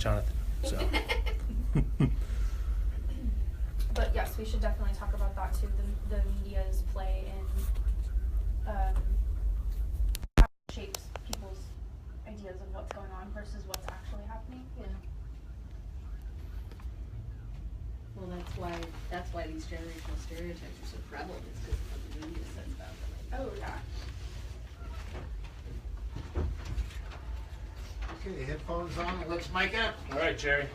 Jonathan. So. But yes, we should definitely talk about that too. The media's play in how it shapes people's ideas of what's going on versus what's actually happening. Yeah. Well, that's why these generational stereotypes are so prevalent. It's because of what the media says about them. Oh yeah. Okay, headphones on. Let's mic up. All right, Jerry.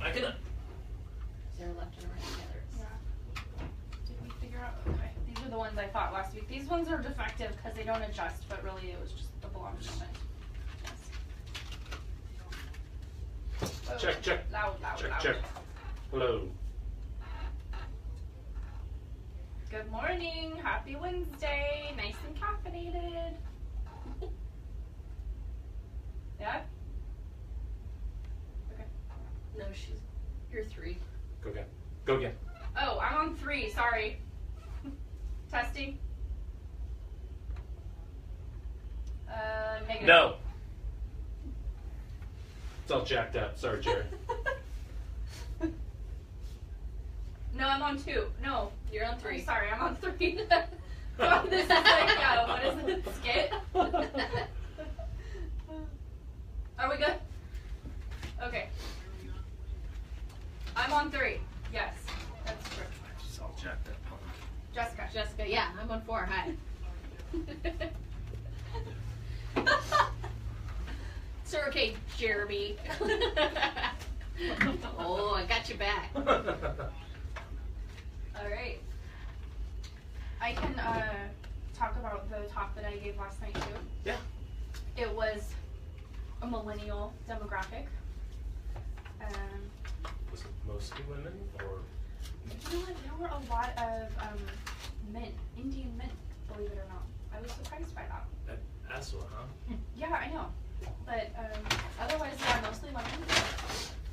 Mic it up. They're left and right together. Yeah. Did we figure out? Okay, these are the ones I thought last week. These ones are defective because they don't adjust, but really it was just the belong moment. Yes. Oh, Check. Loud. Check. Hello. Good morning. Happy Wednesday. Nice and caffeinated. Yeah? Okay. No, you're 3. Go again. Oh, I'm on 3. Sorry. Testing. Negative. No. It's all jacked up. Sorry, Jerry. No, I'm on 2. No. You're on 3. I'm sorry, I'm on 3. Oh, this is like, what is it? Skit? Are we good? Okay. I'm on 3. Yes. That's true. It's all jacked up, punk. Jessica. Yeah, I'm on 4. Hi. So, okay, Jeremy. Oh, I got you back. All right. I can talk about the talk that I gave last night too. Yeah. It was a millennial demographic. Was it mostly women or? You know what? There were a lot of men, Indian men, believe it or not. I was surprised by that. At Aswa, huh? Yeah, I know. But otherwise, yeah, mostly women.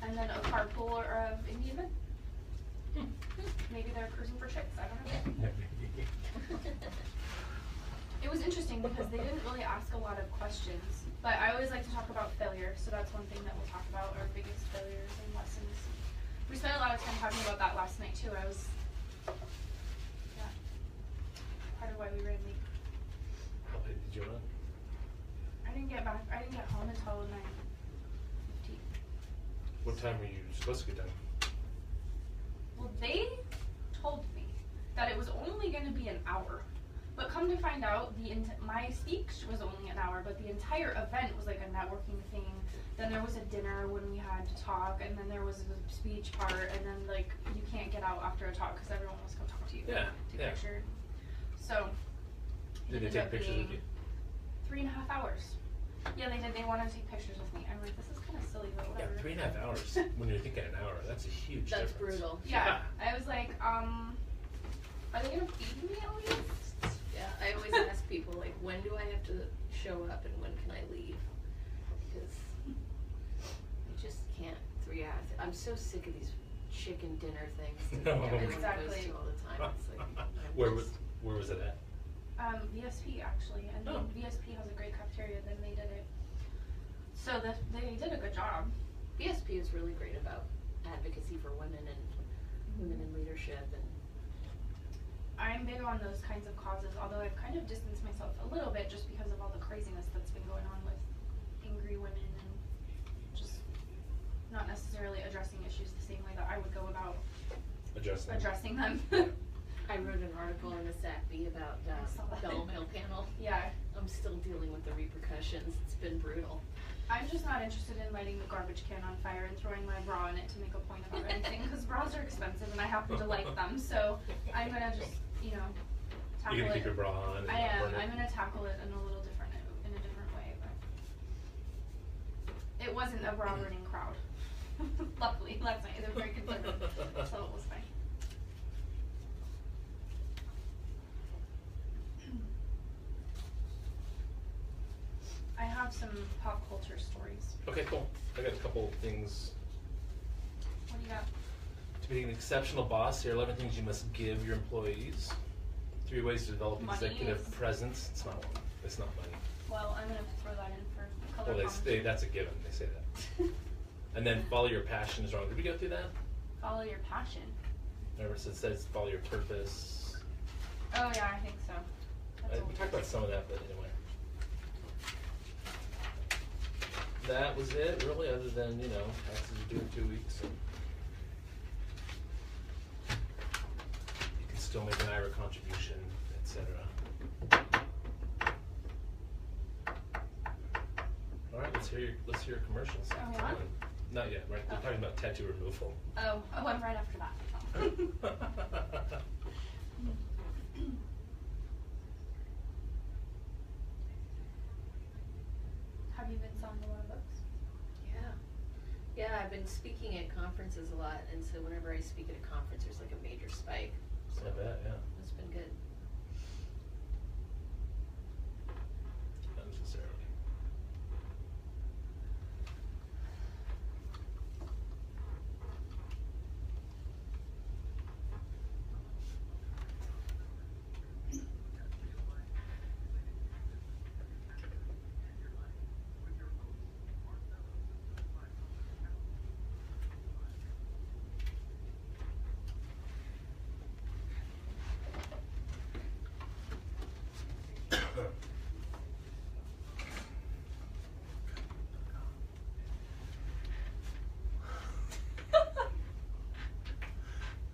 And then a carpool of Indian men. Maybe they're cruising for chicks. I don't know. It was interesting because they didn't really ask a lot of questions. But I always like to talk about failure, so that's one thing that we'll talk about, our biggest failures and lessons. We spent a lot of time talking about that last night too. Yeah, part of why we ran late. How late did you run? I didn't get home until 9:15. What time were you supposed to get done? Well, they told me that it was only going to be an hour. But come to find out, my speech was only an hour, but the entire event was like a networking thing. Then there was a dinner when we had to talk, and then there was the speech part, and then like you can't get out after a talk because everyone wants to come talk to you. Yeah. Take a picture. So. Did they take pictures of you? 3.5 hours. Yeah, they did. They wanted to take pictures with me. I'm like, this is kind of silly, but whatever. Yeah, 3.5 hours. When you're thinking an hour, that's a huge That's difference. brutal. Yeah. I was like, are they gonna feed me at least? Yeah, I always ask people, like, when do I have to show up and when can I leave? Because I just can't 3 hours. I'm so sick of these chicken dinner things that everyone Exactly. goes to all the time. It's like, Where was it at? VSP actually, and Oh. VSP has a great cafeteria. Then they did it. So they did a good job. BSP is really great about advocacy for women and women in leadership and. I'm big on those kinds of causes, although I've kind of distanced myself a little bit just because of all the craziness that's been going on with angry women and just not necessarily addressing issues the same way that I would go about addressing them. I wrote an article in the SACB about the Belleville panel. Yeah. I'm still dealing with the repercussions. It's been brutal. I'm just not interested in lighting the garbage can on fire and throwing my bra in it to make a point about anything because bras are expensive and I happen to like them. So I'm gonna just, tackle You're gonna it. keep your bra on. And I am. burn it. I'm gonna tackle it in a different way. But it wasn't a bra burning crowd. Luckily, last night they were very conservative, so it was fine. I have some pop culture stories. Okay, cool. I got a couple things. What do you got? To be an exceptional boss, here are 11 things you must give your employees. 3 ways to develop Money executive is- presence. It's not one. It's not money. Well, I'm gonna throw that in for color Well, commentary. that's a given. They say that. And then follow your passion is wrong. Did we go through that? Follow your passion. Remember, it says follow your purpose. Oh yeah, I think so. That's We talked about some of that, but anyway. That was it, really, other than, you know, taxes are due in 2 weeks. And you can still make an IRA contribution, etc. All right, let's hear your commercials. Are we on? Not yet, right? We're talking about tattoo removal. Oh, I'm right after that. Have you been selling a lot of books? Yeah, I've been speaking at conferences a lot, and so whenever I speak at a conference, there's like a major spike. So I bet, yeah. it's been good. Not necessarily.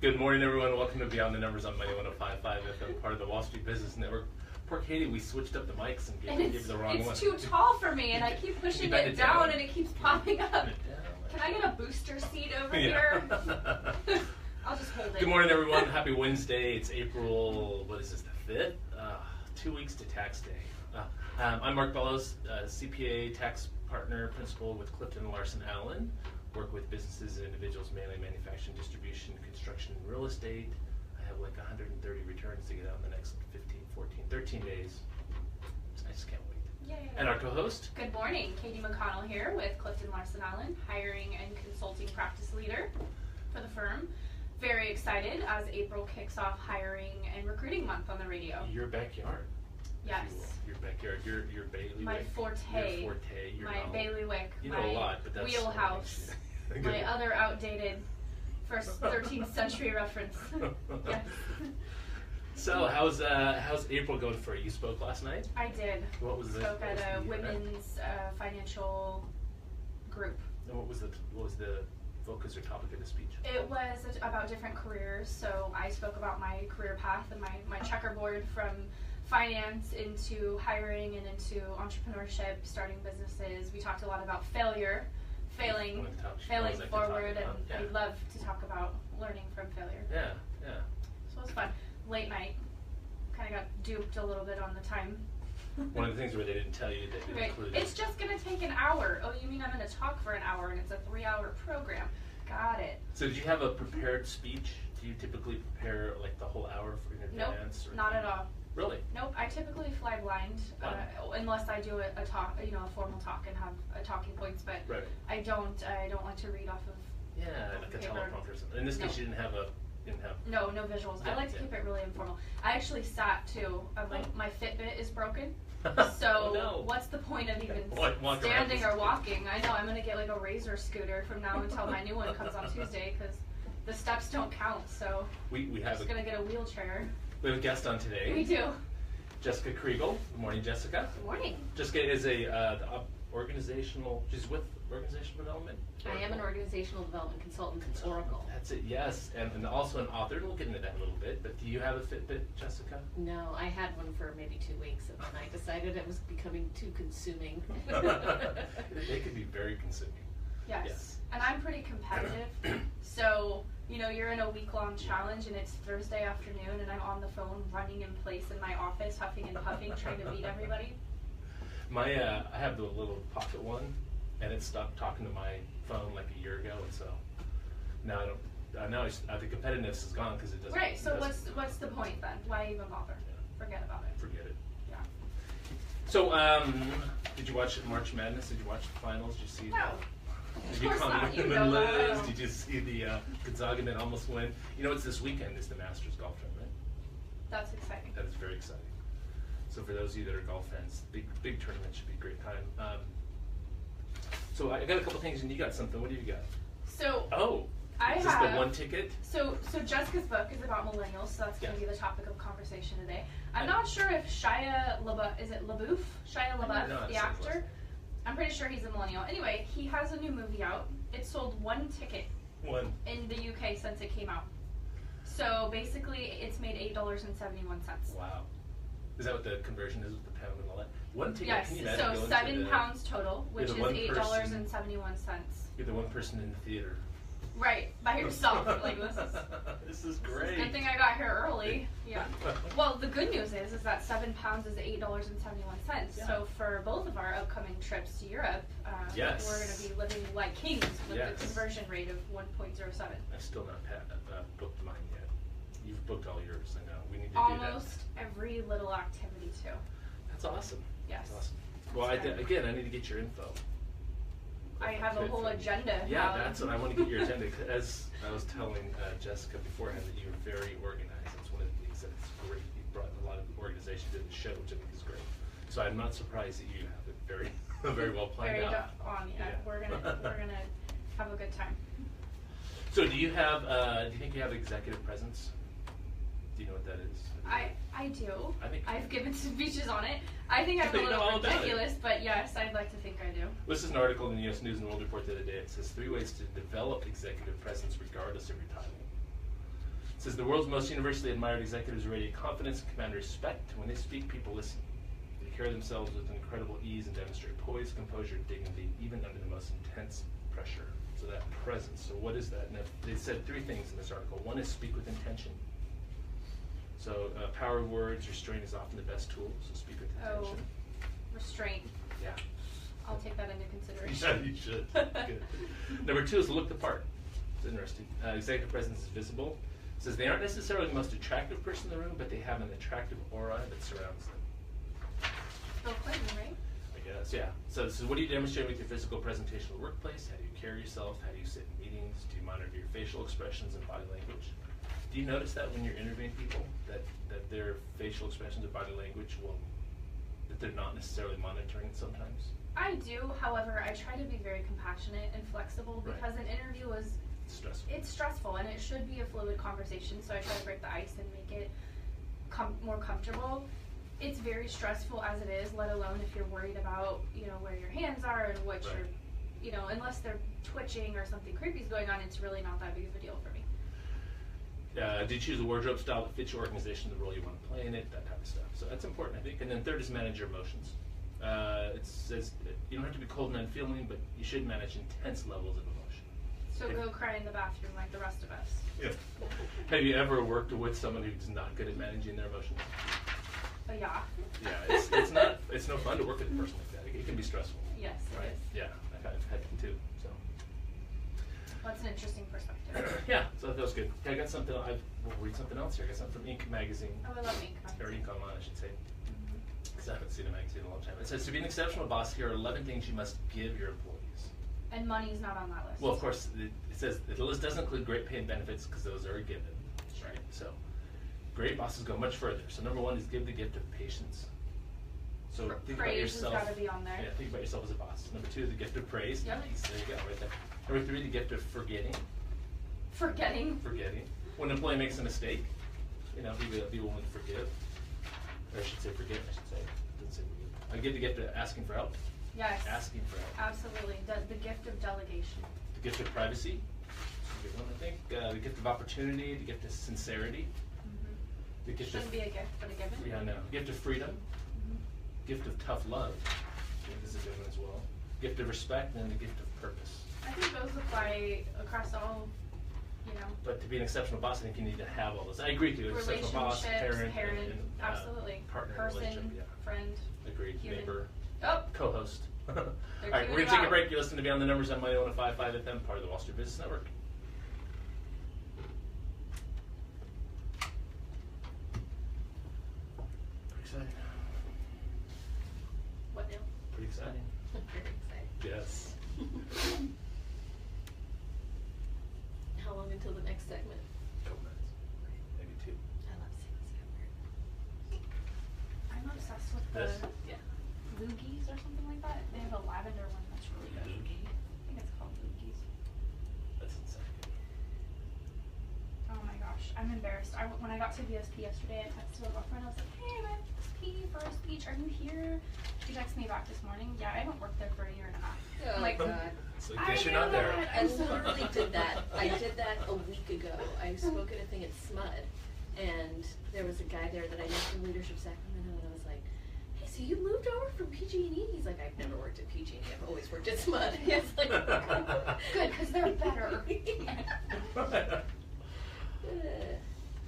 Good morning, everyone. Welcome to Beyond the Numbers on Money 105.5 FM, part of the Wall Street Business Network. Poor Katie, we switched up the mics and gave you the wrong one. It's too tall for me, and I keep pushing it down, and it keeps popping up. Can I get a booster seat over here? I'll just hold it. Good morning, everyone. Happy Wednesday. It's April, what is this, the 5th? 2 weeks to tax day. I'm Mark Bellows, CPA, tax partner, principal with Clifton Larson Allen. Work with businesses and individuals, mainly manufacturing, distribution, construction, and real estate. I have like 130 returns to get out in the next 15, 14, 13 days. I just can't wait. Yay. And our co-host? Good morning, Katie McConnell here with Clifton Larson Allen, hiring and consulting practice leader for the firm. Very excited as April kicks off hiring and recruiting month on the radio. Your backyard. Yes. Your backyard, your bailiwick. My forte. Your forte. Your My novel. bailiwick. You know my a lot, but that's wheelhouse. My other outdated first 13th century reference. Yes. So how's April going for you? You spoke last night? I did. What was it? Spoke at a women's financial group. And what was the focus or topic of the speech? It was about different careers. So I spoke about my career path and my checkerboard from finance into hiring and into entrepreneurship, starting businesses. We talked a lot about failing forward, and I love to talk about learning from failure. Yeah. So it was fun. Late night. Kind of got duped a little bit on the time. One of the things where they didn't tell you that it included. It's just going to take an hour. Oh, you mean I'm going to talk for an hour and it's a 3-hour program. Got it. So did you have a prepared speech? Do you typically prepare like the whole hour in advance? Nope, not at all. Really? Nope, I typically fly blind, unless I do a talk, a formal talk and have talking points. But right. I don't like to read off of. Yeah, like a paper. teleprompter or something. In this case, you didn't have. No visuals. I like to keep it really informal. I actually sat too. My Fitbit is broken. So no. What's the point of even Walk standing or walking? I know I'm gonna get like a Razor scooter from now until my new one comes on Tuesday because the steps don't count. So we have just gonna get a wheelchair. We have a guest on today. We do. Jessica Kriegel. Good morning, Jessica. Good morning. Jessica is she's with organizational development. I am an organizational development consultant at Oracle. That's it, yes, and also an author, and we'll get into that a little bit, but do you have a Fitbit, Jessica? No, I had one for maybe 2 weeks, and then I decided it was becoming too consuming. They can be very consuming. Yes. And I'm pretty competitive, so you're in a week-long challenge and it's Thursday afternoon and I'm on the phone running in place in my office, huffing and puffing, trying to beat everybody. I have the little pocket one, and it stopped talking to my phone like a year ago, and so now I don't. Now the competitiveness is gone because it doesn't. Right. So what's the point then? Why even bother? Yeah. Forget about it. Forget it. Yeah. So did you watch March Madness? Did you watch the finals? Did you see? No. Did you comment Liz? Did you see the Gonzaga men almost win? It's this weekend is the Masters golf tournament. That's exciting. That is very exciting. So for those of you that are golf fans, big tournament should be a great time. So I got a couple things, and you got something. What do you got? So Oh, I is this have the one ticket? So Jessica's book is about millennials, so that's going to be the topic of conversation today. I'm not sure if Shia LaBeouf, is it LaBeouf? Shia LaBeouf, the actor. I'm pretty sure he's a millennial. Anyway, he has a new movie out. It sold one ticket in the UK since it came out. So basically, it's made $8.71. Wow. Is that what the conversion is with the pound and all that? One ticket. Yes. Can you imagine So going £7 total, which is $8.71. You're the one person in the theater. Right, by yourself. Like This is great. Good thing I got here early. Yeah. Well, the good news is that £7 is $8.71. Yeah. So for both of our upcoming trips to Europe, Yes. we're going to be living like kings with Yes. the conversion rate of 1.07. I've still not booked mine yet. You've booked all yours. I know. We need to do Almost every little activity too. that. That's awesome. Yes. That's awesome. Well, I need to get your info. I have a whole agenda. Yeah, that's what I want to get your agenda. As I was telling Jessica beforehand that you were very organized. That's one of the things that's great. You brought a lot of organization to the show, which I think is great. So I'm not surprised that you have it very, very well planned Very out. yeah. We're gonna have a good time. So do you have? Do you think you have executive presence? Do you know what that is? I do. I I've given speeches on it. I think I'm a You know all little about ridiculous, but yes, I'd like to think I do. This is an article in the U.S. News and World Report the other day. It says 3 ways to develop executive presence regardless of your title. It says the world's most universally admired executives radiate confidence and command respect. When they speak, people listen. They carry themselves with incredible ease and demonstrate poise, composure, dignity, even under the most intense pressure. So that presence. So what is that? And they said 3 things in this article. One is speak with intention. So power of words, restraint is often the best tool. So speak with intention. Restraint. Yeah. I'll take that into consideration. Yeah, you should. Good. Number 2 is to look the part. It's interesting. Executive presence is visible. It says they aren't necessarily the most attractive person in the room, but they have an attractive aura that surrounds them. Bill Clinton, right? I guess, yeah. So this is what do you demonstrate with your physical presentation in the workplace? How do you carry yourself? How do you sit in meetings? Do you monitor your facial expressions and body language? Do you notice that when you're interviewing people, that their facial expressions and body language that they're not necessarily monitoring it sometimes? I do. However, I try to be very compassionate and flexible because an interview is stressful. It's stressful, and it should be a fluid conversation. So I try to break the ice and make it more comfortable. It's very stressful as it is, let alone if you're worried about where your hands are and what you're, unless they're twitching or something creepy is going on. It's really not that big of a deal for me. Do you choose a wardrobe style that fits your organization, the role you want to play in it, that type of stuff? So that's important, I think. And then 3rd is manage your emotions. It says you don't have to be cold and unfeeling, but you should manage intense levels of emotion. So go cry in the bathroom like the rest of us. Yeah. Have you ever worked with someone who's not good at managing their emotions? Yeah. Yeah, it's no fun to work with a person like that. It can be stressful. Yes, right? it is. Yeah, I've had them too. So. Well, that's an interesting perspective. Yeah, so that feels good. Okay, I got something. We'll read something else here. I got something from Inc. magazine. Oh, I love Inc. magazine. Or Inc. Online, I should say. Because I haven't seen a magazine in a long time. It says to be an exceptional boss, here are 11 things you must give your employees. And money's not on that list. Well, of course, it says the list doesn't include great pay and benefits because those are a given, right? So, great bosses go much further. So, number 1 is give the gift of patience. So think about yourself. Praise has got to be on there. Yeah, think about yourself as a boss. Number 2 is the gift of praise. Yep. Nice. There you go, right there. Number 3, the gift of forgetting. Forgetting. When an employee makes a mistake, be willing to forgive. Or I should say forgive, I should say. It doesn't say forgive. I give the gift of asking for help. Yes. Asking for help. Absolutely. The gift of delegation. The gift of privacy. That's a good one, I think. The gift of opportunity. The gift of sincerity. The gift Shouldn't be a gift, but a given. Yeah, no. Gift of freedom. Gift of tough love. I think this is a good one as well. Gift of respect, and then the gift of purpose. I think those apply across all, But to be an exceptional boss, I think you need to have all those. I agree with you. Exceptional boss, parent, and, absolutely. Partner, Person, relationship, yeah. friend. Agreed. Human. Neighbor. Oh. Co-host. All right, we're tuning going you to take a out. break. You're listening to Beyond the Numbers on My 105.5 FM, part of the Wall Street Business Network. Pretty exciting. What now? Pretty exciting. Very excited. Yes. How long until the next segment? Couple minutes. Maybe 2. I love seeing this. I'm obsessed with the This? Yeah. loogies or something like that. They have a lavender one that's really good. Loogie? I'm embarrassed. When I got to VSP yesterday, I texted my girlfriend. I was like, hey, I'm at VSP for a speech. Are you here? She texted me back this morning. Yeah, I haven't worked there for a year and a half. Oh I'm like, God. So in case you're not there. I literally did that. I did that a week ago. I spoke at a thing at SMUD, and there was a guy there that I know from Leadership Sacramento, and I was like, hey, so you moved over from PG&E? He's like, I've never worked at PG&E. I've always worked at SMUD. He's like, good, because they're better.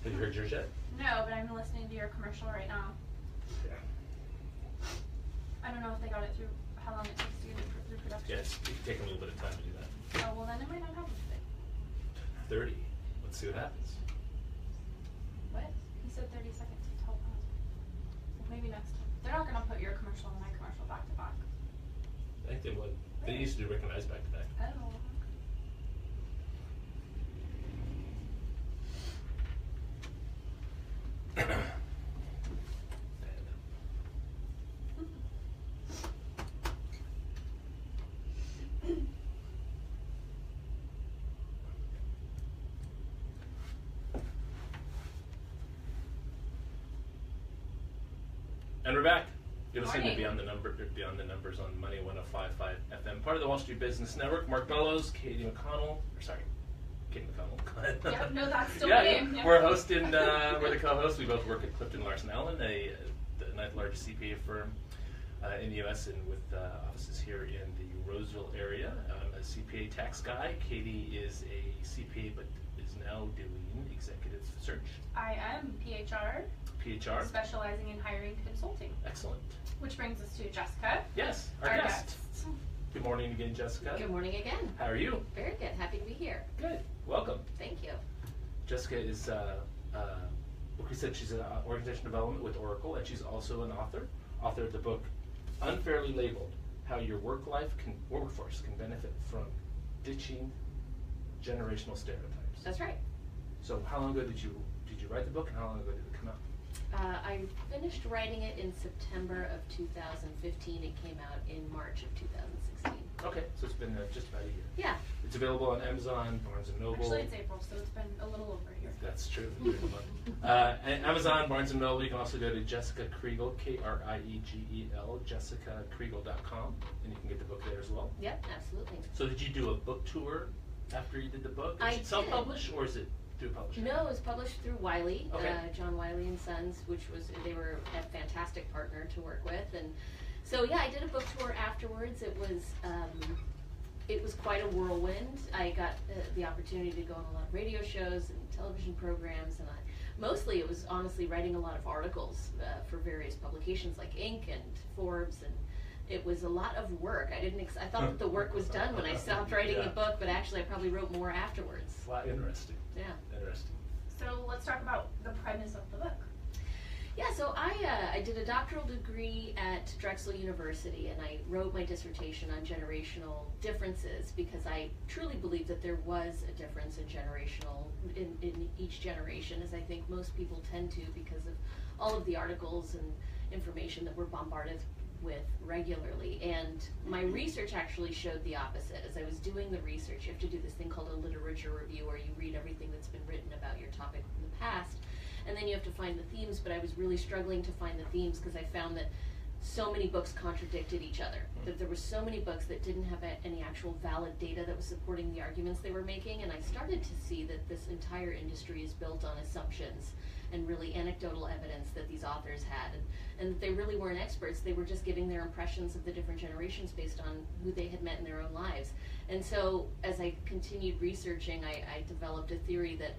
Have you heard yours yet? No, but I'm listening to your commercial right now. Yeah. I don't know if they got it through, how long it takes to get it through production. Yeah, it's taking a little bit of time to do that. Oh, well then it might not happen today. 30. Let's see what happens. What? He said 30 seconds. Well, maybe next time. They're not going to put your commercial and my commercial back to back. I think they would. They used to do recognize back to back. Oh. And we're back. You're listening to Morning. Beyond the Numbers on Money 105.5 FM, part of the Wall Street Business Network. Mark Bellows, Katie McConnell. Katie McConnell. Go ahead. Yeah, no, that's still yeah, me. Yeah. We're hosting. We're the co-hosts. We both work at Clifton Larson Allen, the ninth largest CPA firm in the U.S. and with offices here in the Roseville area. I'm a CPA tax guy. Katie is a CPA, but is now doing executive search. I am PHR, PHR. specializing in hiring consulting. Excellent. Which brings us to Jessica. Yes, our guest. Good morning again, Jessica. Good morning again. How are you? Very good. Happy to be here. Good. Welcome. Thank you. Jessica is, like we said, she's in organization development with Oracle, and she's also an author of the book Unfairly Labeled: How Your Workforce Can Benefit from Ditching Generational Stereotypes. That's right. So how long ago did you write the book, and how long ago did it come out? I finished writing it in September of 2015. It came out in March of 2016. Okay, so it's been just about a year. Yeah. It's available on Amazon, Barnes & Noble. Actually, it's April, so it's been a little over a year. That's true. And Amazon, Barnes & Noble. You can also go to Jessica Kriegel, Kriegel, jessicakriegel.com, and you can get the book there as well. Yep, absolutely. So did you do a book tour after you did the book? I Is it did. self-published, or is it through a publisher? No, it was published through Wiley, Okay. John Wiley and Sons, they were a fantastic partner to work with, and so yeah, I did a book tour afterwards. It was quite a whirlwind. I got the opportunity to go on a lot of radio shows and television programs, and mostly it was honestly writing a lot of articles for various publications like Inc. and Forbes, and it was a lot of work. I thought that the work was done when I stopped writing the book, but actually I probably wrote more afterwards. Wow, interesting. Yeah. Interesting. So let's talk about the premise of the book. Yeah, so I did a doctoral degree at Drexel University, and I wrote my dissertation on generational differences because I truly believe that there was a difference in each generation, as I think most people tend to because of all of the articles and information that we're bombarded with regularly. And my research actually showed the opposite. As I was doing the research, you have to do this thing called a literature review, where you read everything that's been written about your topic in the past, and then you have to find the themes. But I was really struggling to find the themes because I found that so many books contradicted each other, that there were so many books that didn't have any actual valid data that was supporting the arguments they were making. And I started to see that this entire industry is built on assumptions and really anecdotal evidence that these authors had, and that they really weren't experts. They were just giving their impressions of the different generations based on who they had met in their own lives. And so as I continued researching, I developed a theory that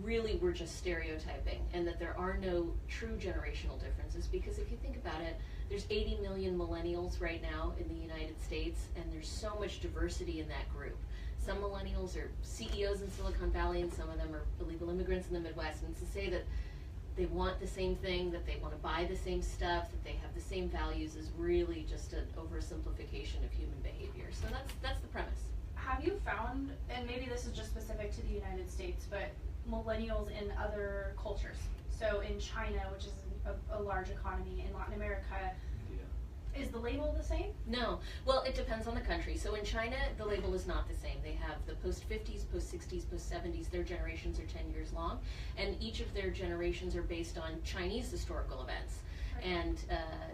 really we're just stereotyping, and that there are no true generational differences, because if you think about it, there's 80 million millennials right now in the United States, and there's so much diversity in that group. Some millennials are CEOs in Silicon Valley, and some of them are illegal immigrants in the Midwest, and to say that they want the same thing, that they want to buy the same stuff, that they have the same values is really just an oversimplification of human behavior. So that's the premise. Have you found, and maybe this is just specific to the United States, but millennials in other cultures? So in China, which is a large economy, in Latin America, Is the label the same? No. Well, it depends on the country. So in China, the label is not the same. They have the post-50s, post-60s, post-70s. Their generations are 10 years long. And each of their generations are based on Chinese historical events. And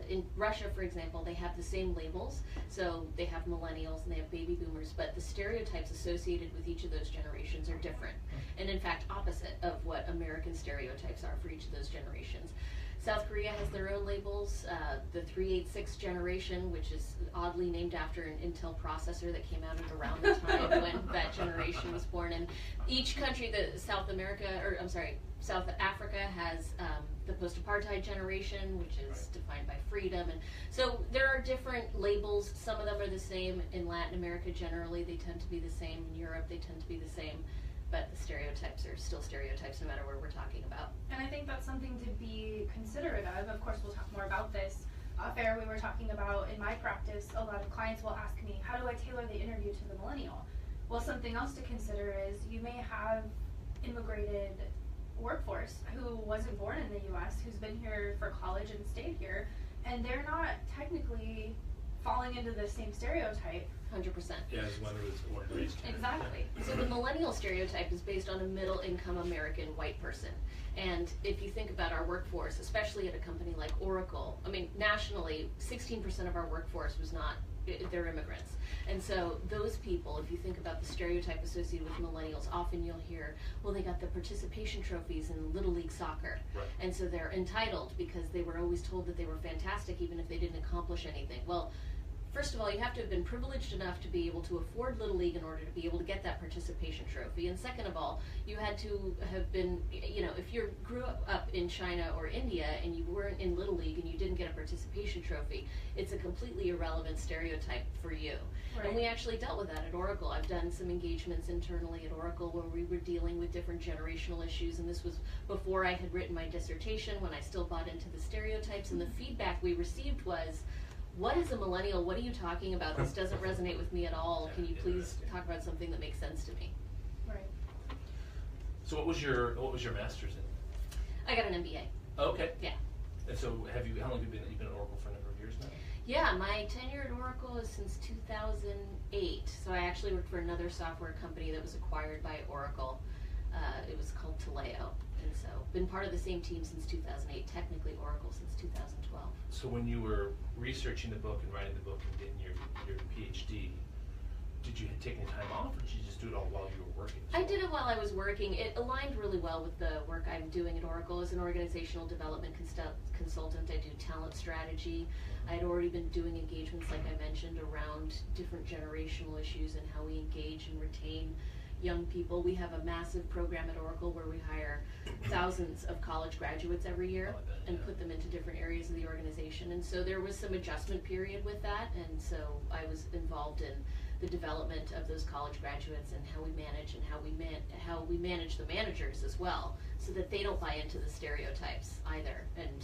in Russia, for example, they have the same labels. So they have millennials and they have baby boomers, but the stereotypes associated with each of those generations are different. And in fact, opposite of what American stereotypes are for each of those generations. South Korea has their own labels. The 386 generation, which is oddly named after an Intel processor that came out at around the time when that generation was born. And each country, South Africa has the post-apartheid generation, which is defined by freedom. And so there are different labels. Some of them are the same. In Latin America, generally, they tend to be the same. In Europe, they tend to be the same. But the stereotypes are still stereotypes no matter where we're talking about. And I think that's something to be considerate of. Of course, we'll talk more about this. Off-air, we were talking about, in my practice, a lot of clients will ask me, how do I tailor the interview to the millennial? Well, something else to consider is you may have immigrated workforce who wasn't born in the U.S., who's been here for college and stayed here, and they're not technically falling into the same stereotype. 100%. Yeah, as one who was born and raised here. Exactly. So the millennial stereotype is based on a middle-income American white person. And if you think about our workforce, especially at a company like Oracle, I mean, nationally, 16% of our workforce was not, they're immigrants. And so those people, if you think about the stereotype associated with millennials, often you'll hear, well, they got the participation trophies in Little League soccer. Right. And so they're entitled because they were always told that they were fantastic even if they didn't accomplish anything. Well, first of all, you have to have been privileged enough to be able to afford Little League in order to be able to get that participation trophy. And second of all, you had to have been, you know, if you grew up in China or India and you weren't in Little League and you didn't get a participation trophy, it's a completely irrelevant stereotype for you. Right. And we actually dealt with that at Oracle. I've done some engagements internally at Oracle where we were dealing with different generational issues, and this was before I had written my dissertation, when I still bought into the stereotypes, and the feedback we received was, what is a millennial? What are you talking about? This doesn't resonate with me at all. Can you please talk about something that makes sense to me? Right. So what was your master's in? I got an MBA. Okay. Yeah. And so how long have you been at Oracle for a number of years now? Yeah, my tenure at Oracle is since 2008. So I actually worked for another software company that was acquired by Oracle. It was called Taleo. And so been part of the same team since 2008, technically Oracle since 2012. So when you were researching the book and writing the book and getting your PhD, did you take any time off, or did you just do it all while you were working? I did it while I was working. It aligned really well with the work I'm doing at Oracle as an organizational development consultant. I do talent strategy. I had already been doing engagements, like I mentioned, around different generational issues and how we engage and retain young people. We have a massive program at Oracle where we hire thousands of college graduates every year and put them into different areas of the organization. And so there was some adjustment period with that, and so I was involved in the development of those college graduates and how we manage and how we manage the managers as well, so that they don't buy into the stereotypes either, and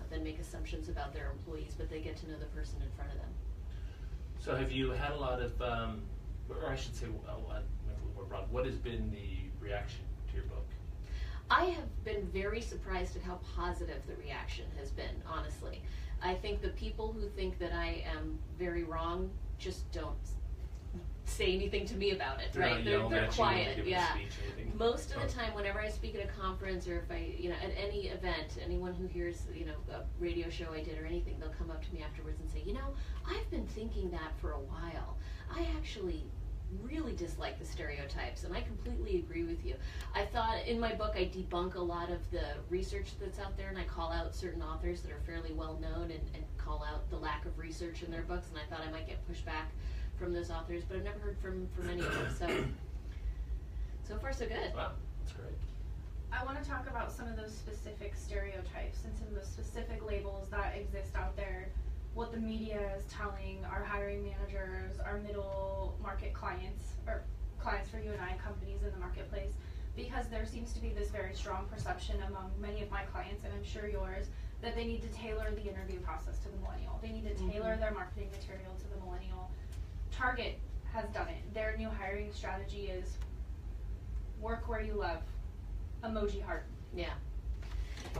then make assumptions about their employees, but they get to know the person in front of them. So have you had a lot of, or I should say, more broad, what has been the reaction to your book? I have been very surprised at how positive the reaction has been, honestly. I think the people who think that I am very wrong just don't say anything to me about it, right? They're quiet, yeah. Most of the time, whenever I speak at a conference, or if I, at any event, anyone who hears, a radio show I did or anything, they'll come up to me afterwards and say, I've been thinking that for a while. I actually really dislike the stereotypes, and I completely agree with you. I thought in my book I debunk a lot of the research that's out there, and I call out certain authors that are fairly well known and call out the lack of research in their books, and I thought I might get pushback from those authors, but I've never heard from any of them, so far so good. Wow, that's great. I want to talk about some of those specific stereotypes and some of those specific labels that exist out there, what the media is telling our hiring managers, our middle market clients, or clients for you and I, companies in the marketplace, because there seems to be this very strong perception among many of my clients, and I'm sure yours, that they need to tailor the interview process to the millennial. They need to tailor their marketing material to the millennial. Target has done it. Their new hiring strategy is work where you love, emoji heart. Yeah.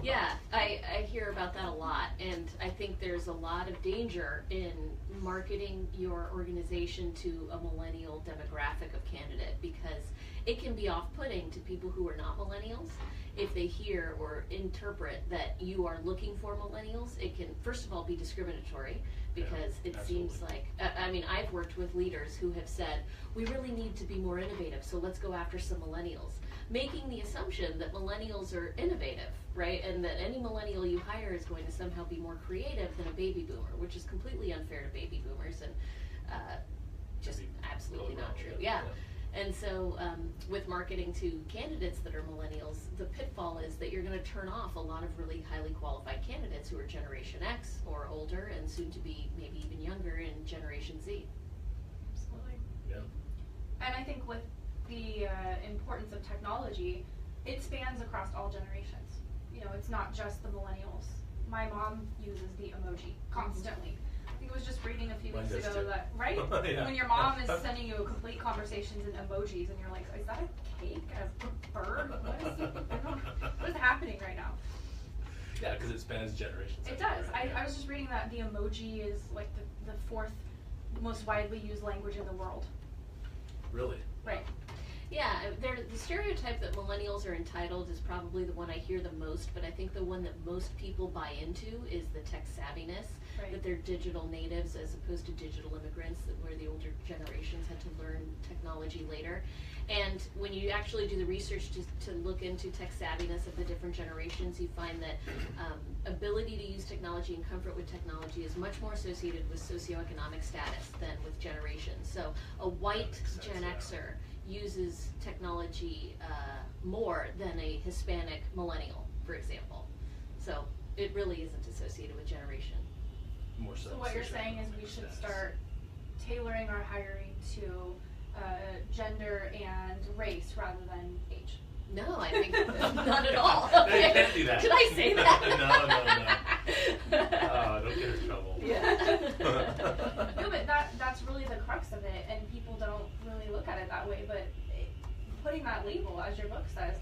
Yeah, I hear about that a lot, and I think there's a lot of danger in marketing your organization to a millennial demographic of candidate, because it can be off-putting to people who are not millennials. If they hear or interpret that you are looking for millennials, it can, first of all, be discriminatory, because it seems like, I mean, I've worked with leaders who have said, we really need to be more innovative, so let's go after some millennials, making the assumption that millennials are innovative, right? And that any millennial you hire is going to somehow be more creative than a baby boomer, which is completely unfair to baby boomers and just absolutely not true. Yeah. And so with marketing to candidates that are millennials, the pitfall is that you're going to turn off a lot of really highly qualified candidates who are Generation X or older, and soon to be maybe even younger in Generation Z. Absolutely. Yeah. And I think with the importance of technology, it spans across all generations. You know, it's not just the millennials. My mom uses the emoji constantly. I think I was just reading a few weeks ago that, right? Yeah. When your mom is sending you a complete conversations in emojis, and you're like, is that a cake? A bird? What is happening right now? Yeah, because it spans generations. It does. Right? I was just reading that the emoji is like the fourth most widely used language in the world. Really? Right. Yeah, the stereotype that millennials are entitled is probably the one I hear the most, but I think the one that most people buy into is the tech savviness, Right. that they're digital natives as opposed to digital immigrants, where the older generations had to learn technology later. And when you actually do the research to look into tech savviness of the different generations, you find that ability to use technology and comfort with technology is much more associated with socioeconomic status than with generations. So a white Gen Xer uses technology more than a Hispanic millennial, for example. So it really isn't associated with generation. More so. So what you're saying is we should start tailoring our hiring to gender and race rather than age. No, I think not at all. No, you can't do that. Did I say that? No. Don't get in trouble. Yeah. No, but that's really the crux of it, and people don't really look at it that way, but putting that label, as your book says,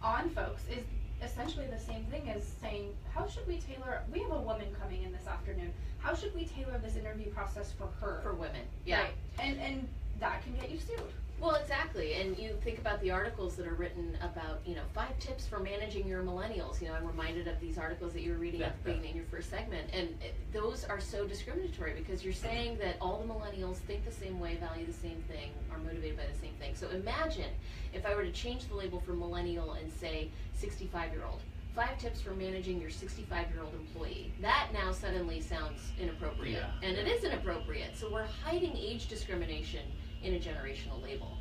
on folks is essentially the same thing as saying, how should we tailor, we have a woman coming in this afternoon, how should we tailor this interview process for her? For women, yeah. Right. And that can get you sued. Well, exactly, and you think about the articles that are written about, 5 tips for managing your millennials. I'm reminded of these articles that you were reading at the beginning in your first segment, and those are so discriminatory because you're saying that all the millennials think the same way, value the same thing, are motivated by the same thing. So imagine if I were to change the label for millennial and say 65-year-old. 5 tips for managing your 65-year-old employee. That now suddenly sounds inappropriate, and it is inappropriate. So we're hiding age discrimination in a generational label.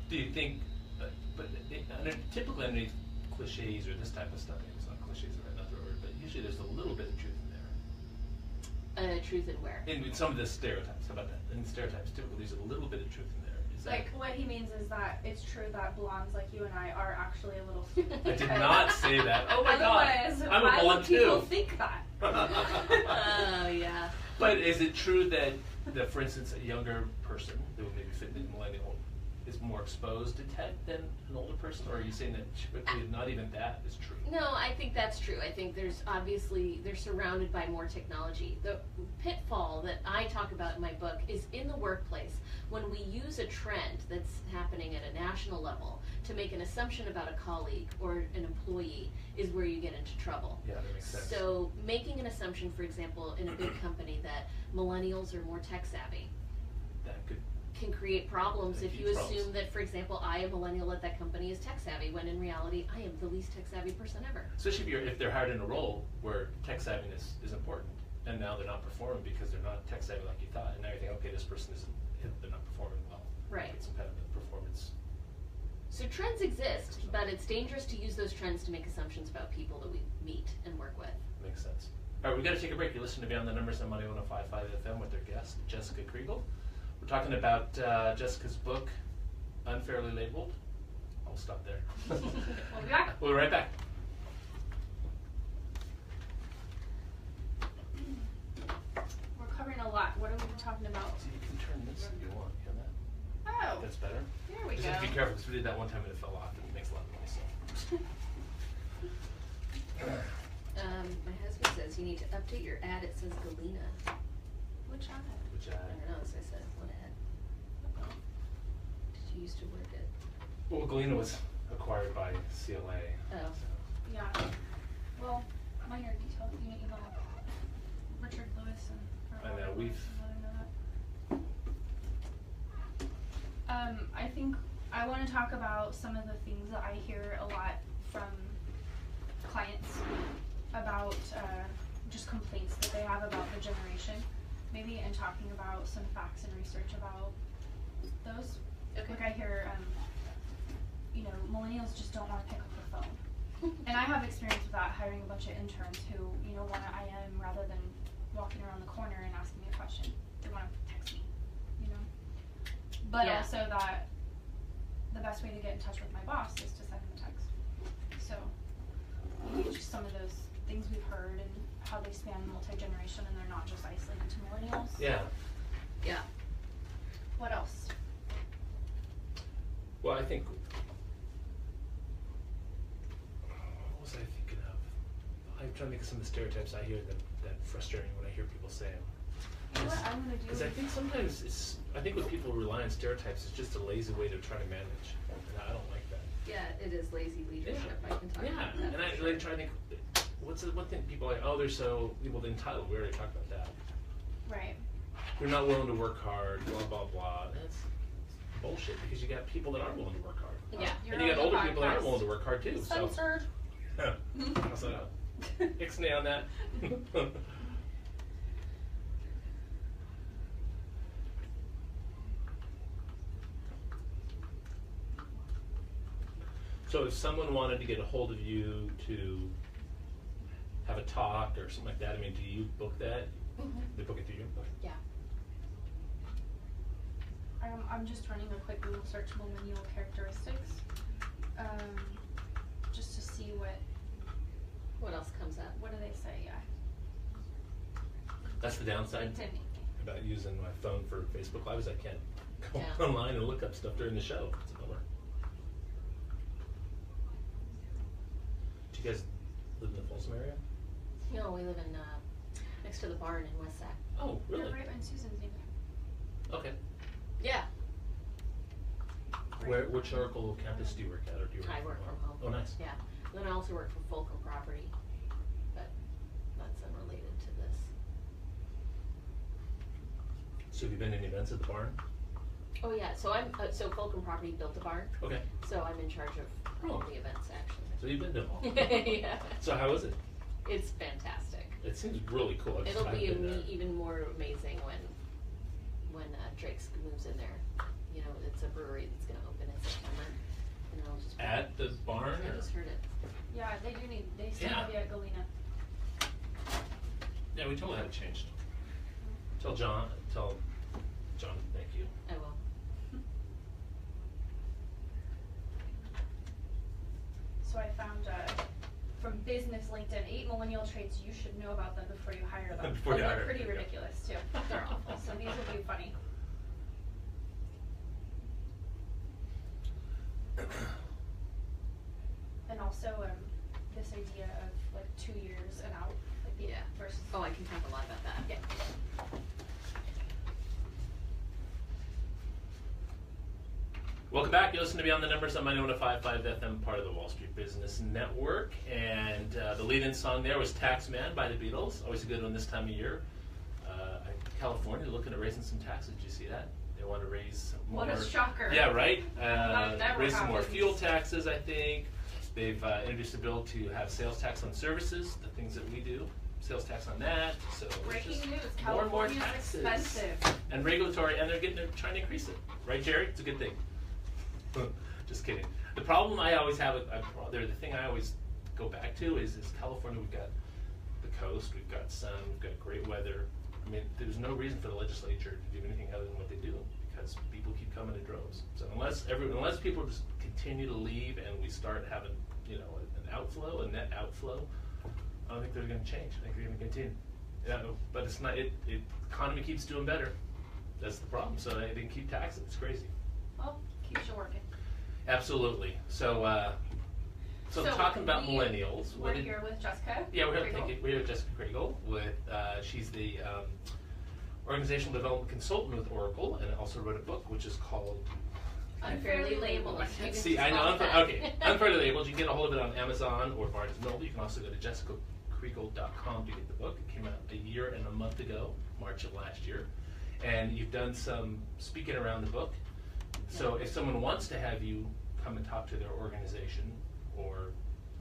Do you think, typically underneath cliches or this type of stuff, maybe it's not cliches or another word, but usually there's a little bit of truth in there. Truth in where? In some of the stereotypes, how about that? In stereotypes, typically there's a little bit of truth in there. Is Like, what he means is that it's true that blondes like you and I are actually a little stupid. I did not say that. Oh my God. I'm a why blonde would people too. think that? Oh, yeah. But is it true that, for instance, a younger person who maybe fit in the millennial is more exposed to tech than an older person? Or are you saying that typically not even that is true? No, I think that's true. I think they're surrounded by more technology. The pitfall that I talk about in my book is in the workplace. When we use a trend that's happening at a national level to make an assumption about a colleague or an employee is where you get into trouble. Yeah, that makes sense. So making an assumption, for example, in a big company that millennials are more tech savvy That could can create problems if you Huge assume problems. that, for example, I, a millennial at that company, is tech savvy, when in reality I am the least tech savvy person ever. Especially if they're hired in a role where tech savviness is important, and now they're not performing because they're not tech savvy like you thought, and now you think, okay, this person isn't, they're not performing well. Right. It's some kind of a performance. So trends exist, but it's dangerous to use those trends to make assumptions about people that we meet and work with. Makes sense. All right, we've got to take a break. You're listening to Beyond the Numbers on Money 105.5 FM with their guest, Jessica Kriegel. We're talking about Jessica's book, Unfairly Labeled. I'll stop there. We'll be back. We'll be right back. We're covering a lot. What are we talking about? So you can turn this if you want. You hear that? Oh, That's better. there we Just go. have to be careful because we did that one time and it fell off and it makes a lot of noise. So. My husband says you need to update your ad. It says Galena. Which ad? Which I don't know, so I said, what ad? Did you used to work at? Well, Galena was acquired by CLA. Oh. Yeah. Well, minor detail. You need to know Richard Lewis and. I know, we've. I think I want to talk about some of the things that I hear a lot from clients about just complaints that they have about the generation, maybe, and talking about some facts and research about those. Okay. Like I hear, millennials just don't want to pick up the phone. And I have experience with that, hiring a bunch of interns who, want to IM rather than walking around the corner and asking me a question. They want to text me, But Yeah. also that the best way to get in touch with my boss is to send him a text. So, maybe just some of those things we've heard and how they span multi-generation and they're not just isolated to millennials. Yeah. Yeah. What else? Well, I think. What was I thinking of? I'm trying to think of some of the stereotypes I hear that frustrating when I hear people say them. You know what I'm gonna do? Because I think sometimes I think when people rely on stereotypes, it's just a lazy way to try to manage, and I don't like that. Yeah, it is lazy leadership. I can talk about that. And I really try to think, what's the one thing people are like, oh, they're so entitled. We already talked about that. Right. They're not willing to work hard. Blah blah blah. That's bullshit because you got people that are willing to work hard. Yeah. You're And you got on the older people that aren't podcast. willing to work hard too. Censored. So, so ixnay on that. So if someone wanted to get a hold of you to have a talk or something like that, I mean, do you book that? Mhm. They book it through you? Okay. Yeah. I'm just running a quick Google search millennial characteristics, just to see What else comes up? what do they say? Yeah. That's the downside LinkedIn. about using my phone for Facebook Live is I can't go Yeah. online and look up stuff during the show. It's a bummer. Do you guys live in the Folsom area? No, we live in next to the barn in West Sac. Oh, really? Yeah, right in Susan's neighborhood. Okay. Yeah. Which Oracle campus do you work at, or do you work I work from home. Oh, nice. Yeah. And then I also work for Fulcrum Property, but that's unrelated to this. So have you been to any events at the barn? Oh yeah. So I'm so Fulcrum Property built the barn, Okay. so I'm in charge of all Oh. the events actually. So you've been to them all. Yeah. So how is it? It's fantastic. It seems really cool. I just It'll be haven't been there. even more amazing when Drake's moves in there. It's a brewery that's going to open in September, and it'll just be, At the barn? I or- just heard it. Yeah, they still Yeah. have you at Galena. Yeah, we totally had it changed. Tell John thank you. I will. So I found from Business LinkedIn 8 millennial traits you should know about them before you hire them. Before you And hire they're them, pretty yeah. ridiculous too. They're awful. So these will be funny. And also this idea of like 2 years and out, like the Yeah. versus. Oh, I can talk a lot about that. Yeah. Welcome back. You listen to Beyond the Numbers on 91.55 FM, part of the Wall Street Business Network. And the lead-in song there was Taxman by the Beatles. Always a good one this time of year. California looking at raising some taxes. Did you see that? They want to raise more. What a shocker. Yeah, right? That never Raise some more happens. fuel taxes, I think. They've introduced a bill to have sales tax on services, the things that we do. Sales tax on that. So it's Breaking just news, more and more California's taxes. expensive. And regulatory, and they're trying to increase it. Right, Jerry? It's a good thing. Just kidding. The problem I always have, the thing I always go back to is California. We've got the coast, we've got sun, we've got great weather. I mean, there's no reason for the legislature to do anything other than what they do because people keep coming in droves. So unless people just continue to leave and we start having, an outflow, a net outflow, I don't think they're going to change. I think they're going to continue. But it's not. Economy keeps doing better. That's the problem. So they can keep taxing. It's crazy. Well, keeps you working. Absolutely. So So talking about millennials. We're here with Jessica. Yeah, we're Kriegel. here with Jessica Kriegel. She's the organizational development consultant with Oracle, and also wrote a book which is called Unfairly Labeled. I can't see. I know. Okay, Unfairly Labeled. You can get a hold of it on Amazon or Barnes & Noble. You can also go to jessicakriegel.com to get the book. It came out a year and a month ago, March of last year, and you've done some speaking around the book. So if someone wants to have you come and talk to their organization or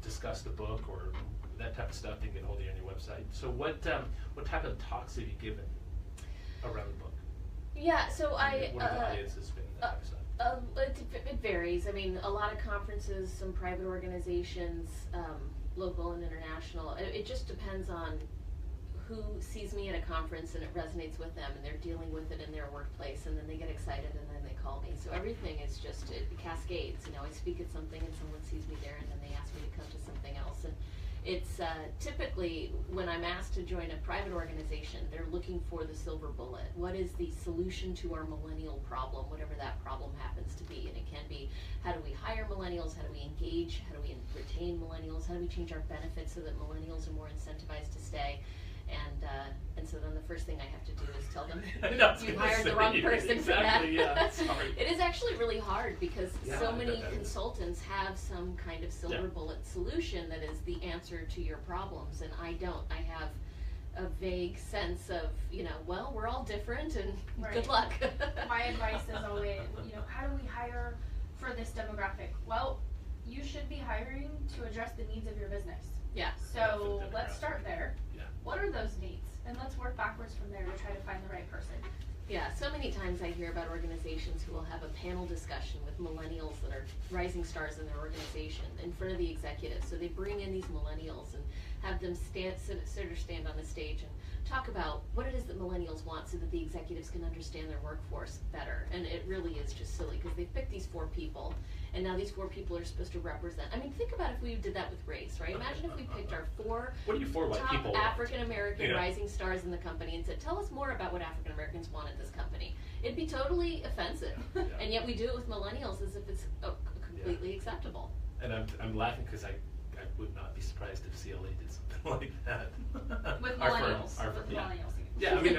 discuss the book or that type of stuff, they can get a hold of you on your website. So what type of talks have you given around the book? Yeah, so What are the audiences been, that type of stuff? It varies. I mean, a lot of conferences, some private organizations, local and international. It just depends on who sees me at a conference and it resonates with them and they're dealing with it in their workplace, and then they get excited and then they call me. So everything is just, it cascades. You know, I speak at something and someone sees me there and then they ask me to come to something else. And it's typically when I'm asked to join a private organization, they're looking for the silver bullet. What is the solution to our millennial problem, whatever that problem happens to be? And it can be, how do we hire millennials? How do we engage? How do we retain millennials? How do we change our benefits so that millennials are more incentivized to stay? And so then the first thing I have to do is tell them you hired the wrong person for that. Yeah, sorry. It is actually really hard because so I many bet that is. consultants have some kind of silver bullet solution that is the answer to your problems, and I don't. I have a vague sense of, you know, well, we're all different and good luck. My advice is always, you know, how do we hire for this demographic? Well, you should be hiring to address the needs of your business. Yeah. So let's start there. Yeah. What are those needs? And let's work backwards from there to try to find the right person. Yeah, so many times I hear about organizations who will have a panel discussion with millennials that are rising stars in their organization in front of the executives. So they bring in these millennials and have them stand on the stage and talk about what it is that millennials want so that the executives can understand their workforce better. And it really is just silly because they picked these 4 people, and now these 4 people are supposed to represent. I mean, think about if we did that with race, right? Imagine if we picked our 4 What are you for, white top people? African American rising stars in the company and said, tell us more about what African Americans want at this company. It'd be totally offensive. Yeah. And yet we do it with millennials as if it's completely acceptable. And I'm laughing because I would not be surprised if CLA did something like that. With Our firm, millennials. our With firm, yeah. millennials. Yeah, I mean,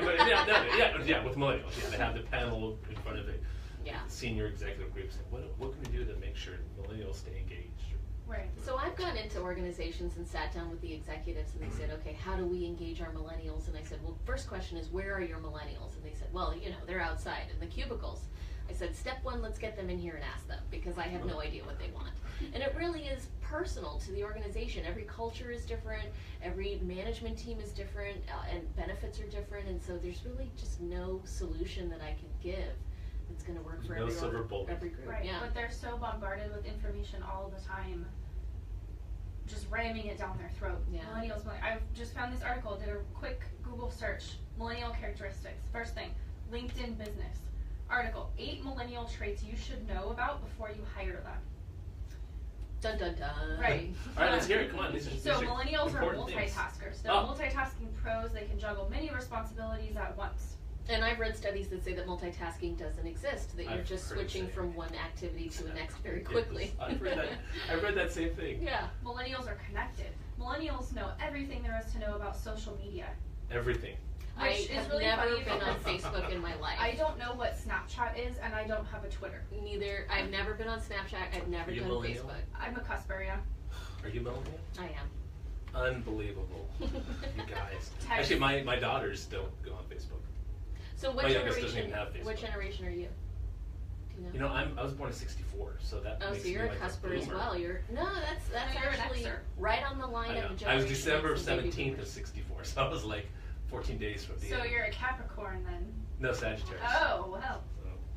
with millennials. Yeah, they have the panel in front of it. Yeah. Senior executive groups. What can we do to make sure millennials stay engaged? Right. So I've gone into organizations and sat down with the executives and they said, okay, how do we engage our millennials? And I said, well, first question is, where are your millennials? And they said, well, you know, they're outside in the cubicles. I said, step 1, let's get them in here and ask them, because I have no idea what they want. And it really is personal to the organization. Every culture is different, every management team is different, and benefits are different, and so there's really just no solution that I can give that's going to work for No silver bullet. every group. Right, Yeah. but they're so bombarded with information all the time, just ramming it down their throat. Yeah. Millennials, I just found this article, did a quick Google search, millennial characteristics. First thing, LinkedIn business. Article, 8 millennial traits you should know about before you hire them. Dun dun dun. Right. All right, let's hear it. Come on. So millennials are important things. multitaskers. They're Oh. multitasking pros. They can juggle many responsibilities at once. And I've read studies that say that multitasking doesn't exist, that you're I've just heard it switching say. from one activity to the next very Yes, quickly. I've read that same thing. Yeah. Millennials are connected. Millennials know everything there is to know about social media. Everything. I Which is have really never funny been on because Facebook in my life. I don't know what Snapchat is, and I don't have a Twitter. Neither. I've never been on Snapchat. I've never You done millennial? Facebook. I'm a cusper, yeah. Are you millennial? I am. Unbelievable. You guys. Text. Actually, my daughters don't go on Facebook. So what My youngest doesn't generation? even have Facebook. What generation are you? Do you know? You know, I was born in '64, so that Oh, makes so you're me a like cusper as boomer. well. You're that's No, you're an actually Xer. right on the line I of know. a generation. I was December that's the baby 17th of boomers. '64, so I was like 14 days from the So end. you're a Capricorn then. No, Sagittarius. Oh, well.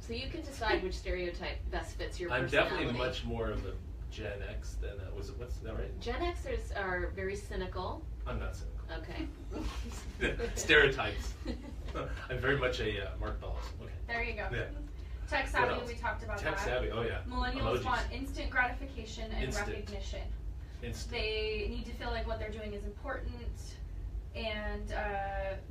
So So you can decide which stereotype best fits your I'm personality. definitely much more of a Gen X than what's that right? Gen Xers are very cynical. I'm not cynical. Okay. Stereotypes. I'm very much a Mark Bellows. Okay. There you go. Yeah. Tech What savvy, else? we talked about Tech that. savvy. Oh yeah. Millennials Emojis. want instant gratification and Instant. recognition. Instant. They need to feel like what they're doing is important, and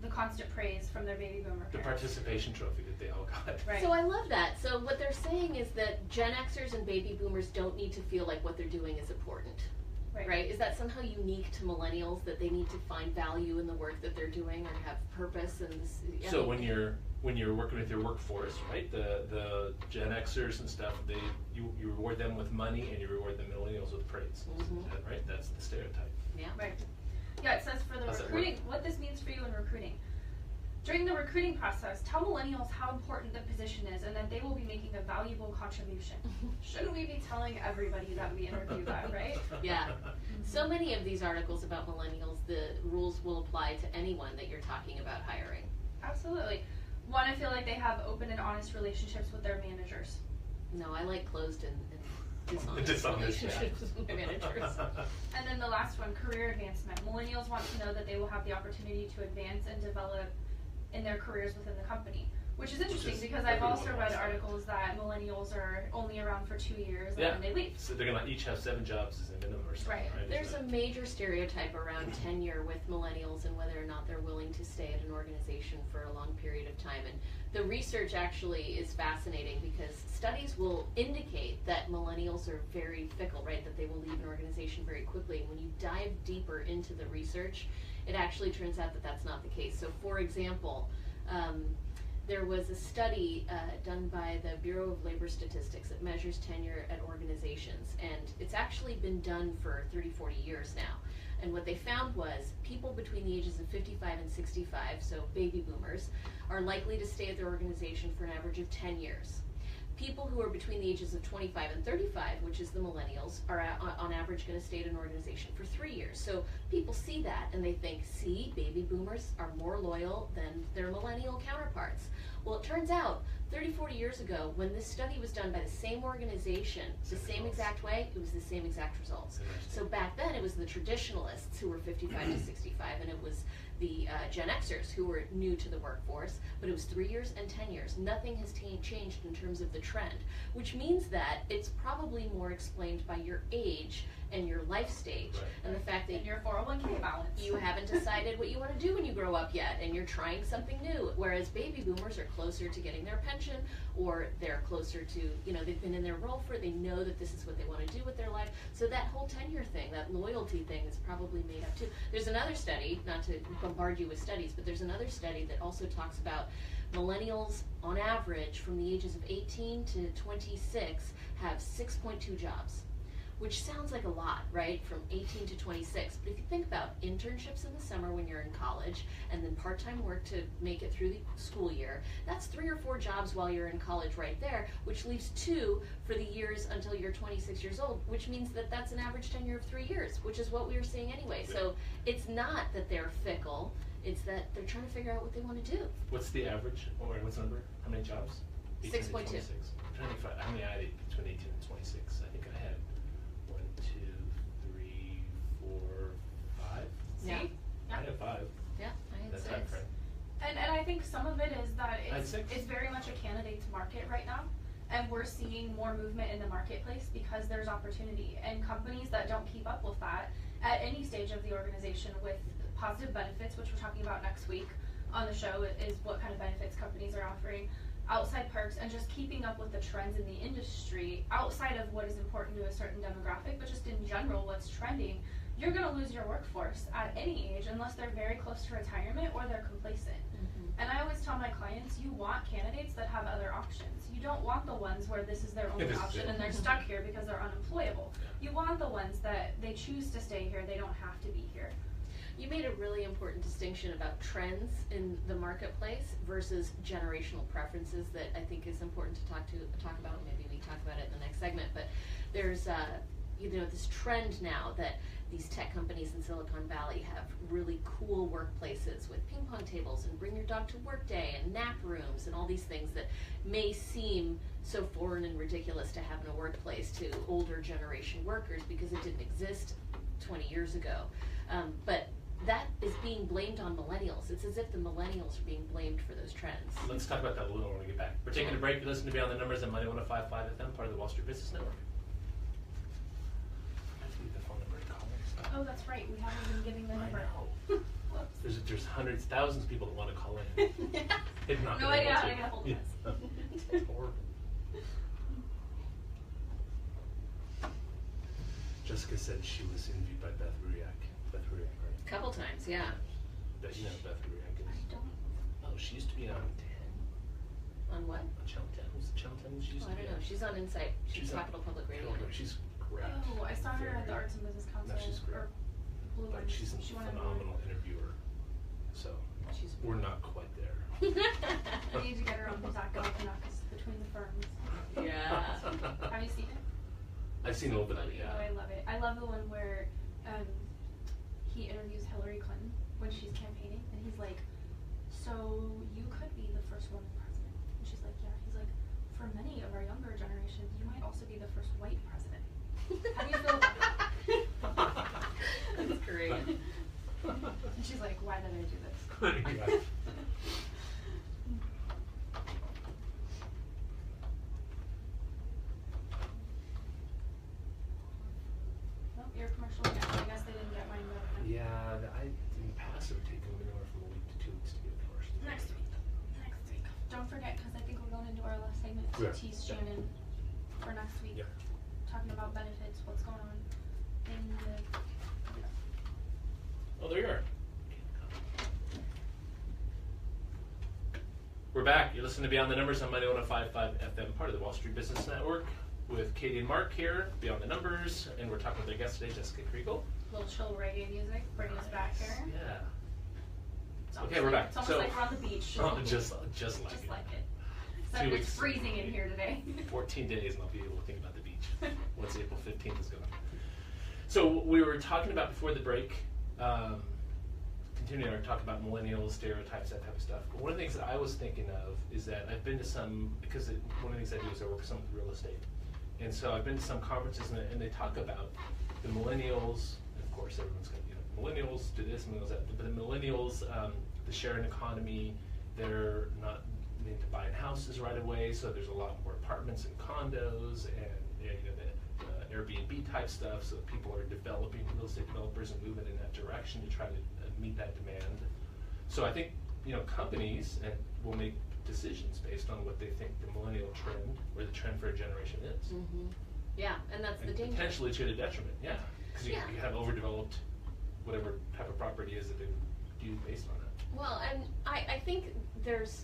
the constant praise from their baby boomer The parents. participation trophy that they all got. Right. So I love that. So what they're saying is that Gen Xers and baby boomers don't need to feel like what they're doing is important. right? Is that somehow unique to millennials, that they need to find value in the work that they're doing or have purpose? And this, so when you're working with your workforce, right, the Gen Xers and stuff, you reward them with money and you reward the millennials with praise. Mm-hmm. Is that right? That's the stereotype. Yeah. Right. Yeah, it says for the How's that recruiting, what this means for you in recruiting. During the recruiting process, tell millennials how important the position is and that they will be making a valuable contribution. Shouldn't we be telling everybody that we interview that, right? Yeah. So many of these articles about millennials, the rules will apply to anyone that you're talking about hiring. Absolutely. Want to feel like they have open and honest relationships with their managers. No, I like closed and dishonest Dishonest, yeah. relationships with my managers. And then the last one, career advancement. Millennials want to know that they will have the opportunity to advance and develop in their careers within the company. Which is interesting because I've also read articles that millennials are only around for 2 years and then they leave. So they're gonna each have 7 jobs as a minimum or something, right? There's a major stereotype around tenure with millennials and whether or not they're willing to stay at an organization for a long period of time. And the research actually is fascinating because studies will indicate that millennials are very fickle, right? That they will leave an organization very quickly. And when you dive deeper into the research, it actually turns out that that's not the case. So for example, there was a study done by the Bureau of Labor Statistics that measures tenure at organizations, and it's actually been done for 30, 40 years now. And what they found was people between the ages of 55 and 65, so baby boomers, are likely to stay at their organization for an average of 10 years. People who are between the ages of 25 and 35, which is the millennials, are on average going to stay at an organization for 3 years. So people see that and they think, see, baby boomers are more loyal than their millennial counterparts. Well, it turns out 30, 40 years ago, when this study was done by the same organization, the same exact way, it was the same exact results. So back then it was the traditionalists who were 55 to 65, and it was the Gen Xers who were new to the workforce, but it was 3 years and 10 years. Nothing has changed in terms of the trend, which means that it's probably more explained by your age and your life stage, and the fact that your 401k balance. You haven't decided what you want to do when you grow up yet, and you're trying something new, whereas baby boomers are closer to getting their pension, or they're closer to, they've been in their role they know that this is what they want to do with their life. So that whole tenure thing, that loyalty thing, is probably made up too. There's another study, not to bombard you with studies, but there's another study that also talks about millennials on average from the ages of 18 to 26 have 6.2 jobs, which sounds like a lot, right, from 18 to 26. But if you think about internships in the summer when you're in college, and then part-time work to make it through the school year, that's 3 or 4 jobs while you're in college right there, which leaves 2 for the years until you're 26 years old, which means that that's an average tenure of 3 years, which is what we were seeing anyway. So it's not that they're fickle, it's that they're trying to figure out what they want to do. What's the average, or what's the number? How many jobs? 6.2. I'm trying to think how many I had between 18 and 26. I think I had 1, 2, 3, 4, 5. See? Yeah. I had 5. Yeah, I had That 6. time frame. And I think some of it is that I had it's 6. very much a candidate's market right now. And we're seeing more movement in the marketplace because there's opportunity. And companies that don't keep up with that at any stage of the organization with positive benefits, which we're talking about next week on the show, is what kind of benefits companies are offering, outside perks, and just keeping up with the trends in the industry outside of what is important to a certain demographic, but just in general what's trending. You're going to lose your workforce at any age unless they're very close to retirement or they're complacent. And I always tell my clients, you want candidates that have other options. You don't want the ones where this is their only option and they're stuck here because they're unemployable. You want the ones that they choose to stay here, they don't have to be here. You made a really important distinction about trends in the marketplace versus generational preferences that I think is important to talk about. Maybe we talk about it in the next segment, but there's this trend now that these tech companies in Silicon Valley have really cool workplaces with ping pong tables and bring your dog to work day and nap rooms and all these things that may seem so foreign and ridiculous to have in a workplace to older generation workers because it didn't exist 20 years ago. But that is being blamed on millennials. It's as if the millennials are being blamed for those trends. Let's talk about that a little when we get back. We're taking a break. You listen to Beyond the Numbers on Money 105.5 FM, part of the Wall Street Business Network. I have to leave the phone number to call in. Oh, that's right. We haven't been giving the number. I know. Whoops. There's hundreds, thousands of people that want to call in. They've not No been idea able how to. to get a hold of Yeah. us. It's horrible. Jessica said she was interviewed by Beth Ruriak. Beth Ruriak, right? A couple times, yeah. But you know Beth Ruriak is. I don't. Oh, she used to be on 10. On what? On Channel 10. Was it Channel 10 she used Oh, to I be don't know. on? She's on Insight. She's on Capital Public Radio. She's great. Oh, I saw her at the Arts and Business Council. No, she's great. Or Blue But Orange. she's a She won an phenomenal interviewer. So She's we're not quite there. I need to get her on Zach Galifianakis between the firms. Yeah. Have you seen it? I've seen a little bit of it, Oh, I yeah. love it. I love the one where he interviews Hillary Clinton when she's campaigning, and he's like, "So you could be the first woman president?" And she's like, "Yeah." He's like, "For many of our younger generations, you might also be the first white president." How do you feel about that? That's great. And she's like, "Why did I do this?" Yeah. Well, your commercial again. I guess they didn't get mine done. Yeah, in the past it would take them anywhere from a week to 2 weeks to get a commercial. Next week. Next week. Don't forget, because I think we're going into our last segment to Yeah. tease Yeah. Shannon for next week. Yeah. Talking about benefits, what's going on in the. Oh, there you are. We're back. You're listening to Beyond the Numbers on Money 105.5 FM, part of the Wall Street Business Network, with Katie and Mark here, Beyond the Numbers, and we're talking with their guest today, Jessica Kriegel. Little chill reggae music, bringing us back here. Yeah. It's Okay, almost we're like, back. It's almost So- like we're on the beach. Oh, just like Just it. like it. Except 2 it's weeks. freezing in here today. 14 days and I'll be able to think about the beach once April 15th is gone. So we were talking about before the break, continuing our talk about millennials, stereotypes, that type of stuff. But one of the things that I was thinking of is that I've been to some, because one of the things I do is I work some with real estate. And so I've been to some conferences and they talk about the millennials, and of course everyone's going to, millennials do this, millennials that, but the millennials, the sharing economy, they're not need to buy houses right away, so there's a lot more apartments and condos and the Airbnb type stuff, so people are developing, real estate developers and moving in that direction to try to meet that demand. So I think companies will make decisions based on what they think the millennial trend or the trend for a generation is. Mm-hmm. Yeah, and that's the And danger. potentially to the detriment, yeah, because you have overdeveloped whatever type of property is that they do based on that. Well, and I think there's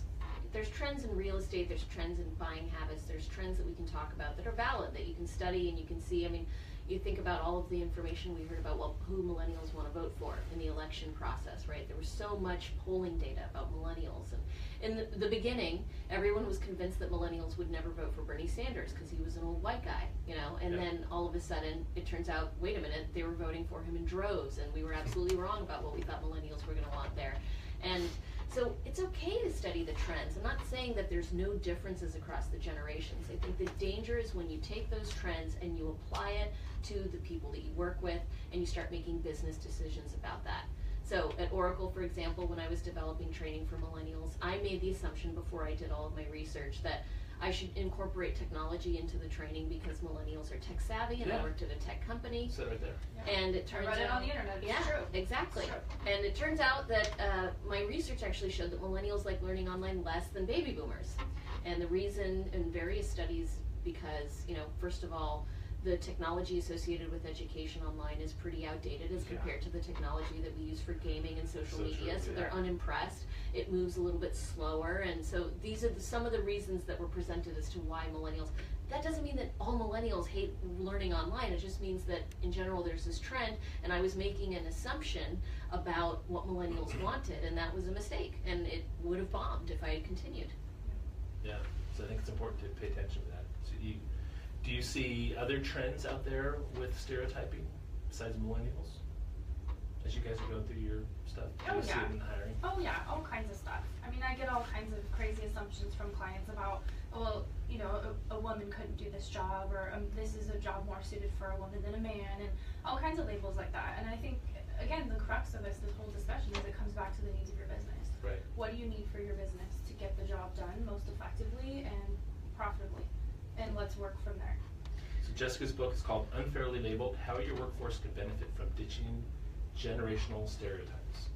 trends in real estate, there's trends in buying habits, there's trends that we can talk about that are valid, that you can study and you can see. I mean, you think about all of the information we heard about who millennials want to vote for in the election process, right? There was so much polling data about millennials. And in the beginning, everyone was convinced that millennials would never vote for Bernie Sanders because he was an old white guy, and then all of a sudden it turns out, wait a minute, they were voting for him in droves, and we were absolutely wrong about what we thought millennials were going to want there. And so it's okay to study the trends. I'm not saying that there's no differences across the generations. I think the danger is when you take those trends and you apply it to the people that you work with and you start making business decisions about that. So at Oracle, for example, when I was developing training for millennials, I made the assumption before I did all of my research that I should incorporate technology into the training because millennials are tech savvy, and I worked at a tech company. So right there. And it turns I read out, it on the internet. It's yeah, true. exactly. It's true. And it turns out that my research actually showed that millennials like learning online less than baby boomers. And the reason in various studies, because first of all, the technology associated with education online is pretty outdated as compared to the technology that we use for gaming and social media, so they're unimpressed. It moves a little bit slower, and so these are some of the reasons that were presented as to why millennials. That doesn't mean that all millennials hate learning online. It just means that in general there's this trend, and I was making an assumption about what millennials wanted, and that was a mistake, and it would have bombed if I had continued. Yeah, so I think it's important to pay attention to that. So do you see other trends out there with stereotyping besides millennials? As you guys are going through your stuff, do you see it in hiring? Oh yeah, all kinds of stuff. I mean, I get all kinds of crazy assumptions from clients about, well, a woman couldn't do this job, or this is a job more suited for a woman than a man, and all kinds of labels like that. And I think, again, the crux of this whole discussion is it comes back to the needs of your business. Right. What do you need for your business to get the job done most effectively and profitably? And let's work from there. So Jessica's book is called Unfairly Labeled: How Your Workforce Can Benefit from Ditching Generational Stereotypes.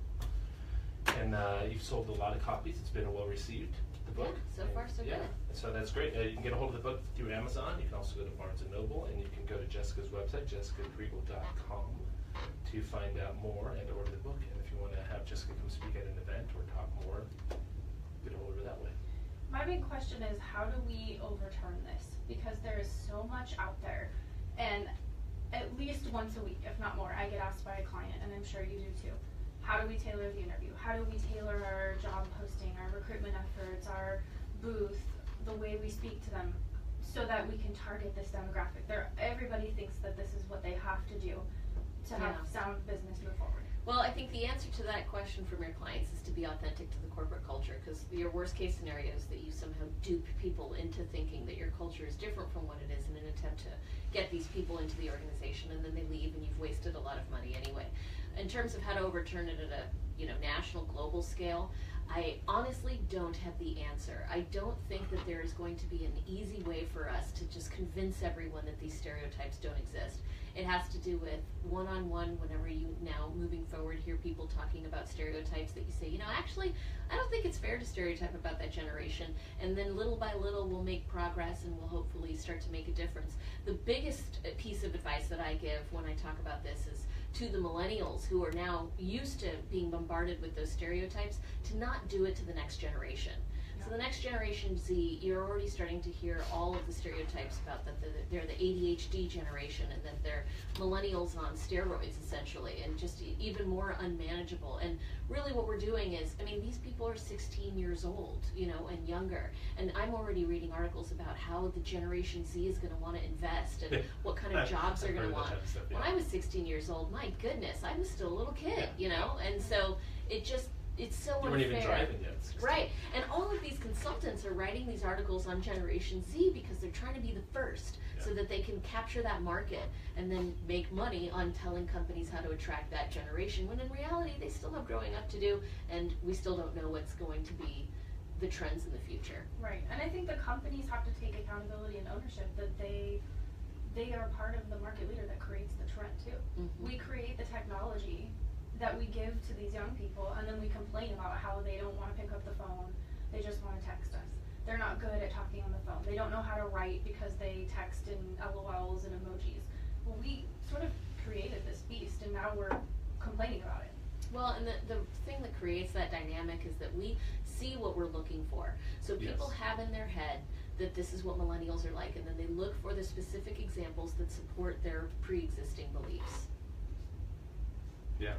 And you've sold a lot of copies. It's been well received. the book. Yeah, so far so Yeah, good. so that's great. You can get a hold of the book through Amazon. You can also go to Barnes & Noble, and you can go to Jessica's website, jessicakriegel.com, to find out more and order the book. And if you want to have Jessica come speak at an event or talk more, get a hold of her that way. My big question is, how do we overturn this? Because there is so much out there, and at least once a week, if not more, I get asked by a client, and I'm sure you do too. How do we tailor the interview? How do we tailor our job posting, our recruitment efforts, our booth, the way we speak to them, so that we can target this demographic? Everybody thinks that this is what they have to do to have sound business move forward. Well, I think the answer to that question from your clients is to be authentic to the corporate culture, because your worst case scenario is that you somehow dupe people into thinking that your culture is different from what it is in an attempt to get these people into the organization, and then they leave and you've wasted a lot of money anyway. In terms of how to overturn it at a national, global scale, I honestly don't have the answer. I don't think that there is going to be an easy way for us to just convince everyone that these stereotypes don't exist. It has to do with one-on-one, whenever you now, moving forward, hear people talking about stereotypes, that you say, actually, I don't think it's fair to stereotype about that generation. And then little by little, we'll make progress and we'll hopefully start to make a difference. The biggest piece of advice that I give when I talk about this is to the millennials, who are now used to being bombarded with those stereotypes, to not do it to the next generation. So the next generation Z, you're already starting to hear all of the stereotypes about that they're the ADHD generation, and that they're millennials on steroids essentially, and just even more unmanageable. And really what we're doing is, these people are 16 years old, and younger. And I'm already reading articles about how the Generation Z is going to want to invest and what kind of jobs they're going to want. When I was 16 years old, my goodness, I was still a little kid, and so it's so unfair. You weren't even driving yet. 16. Right, and all of these consultants are writing these articles on Generation Z because they're trying to be the first, so that they can capture that market and then make money on telling companies how to attract that generation, when in reality they still have growing up to do, and we still don't know what's going to be the trends in the future. Right, and I think the companies have to take accountability and ownership that they are part of the market leader that creates the trend too. Mm-hmm. We create the technology that we give to these young people, and then we complain about how they don't want to pick up the phone, they just want to text us. They're not good at talking on the phone. They don't know how to write because they text in LOLs and emojis. Well, we sort of created this beast, and now we're complaining about it. Well, and the thing that creates that dynamic is that we see what we're looking for. So people have in their head that this is what millennials are like, and then they look for the specific examples that support their pre-existing beliefs. Yeah,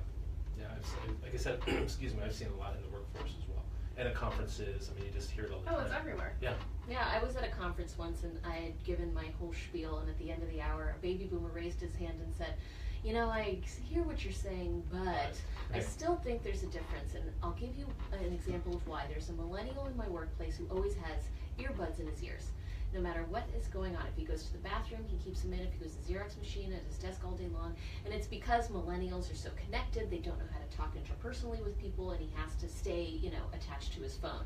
like I said, excuse me, I've seen a lot in the workforce as well. And at conferences, you just hear it all the time. Oh, it's everywhere. Yeah. Yeah, I was at a conference once, and I had given my whole spiel, and at the end of the hour, a baby boomer raised his hand and said, I hear what you're saying, but I still think there's a difference, and I'll give you an example of why. There's a millennial in my workplace who always has earbuds in his ears. No matter what is going on. If he goes to the bathroom, he keeps them in. If he goes to the Xerox machine at his desk all day long. And it's because millennials are so connected, they don't know how to talk interpersonally with people, and he has to stay, attached to his phone.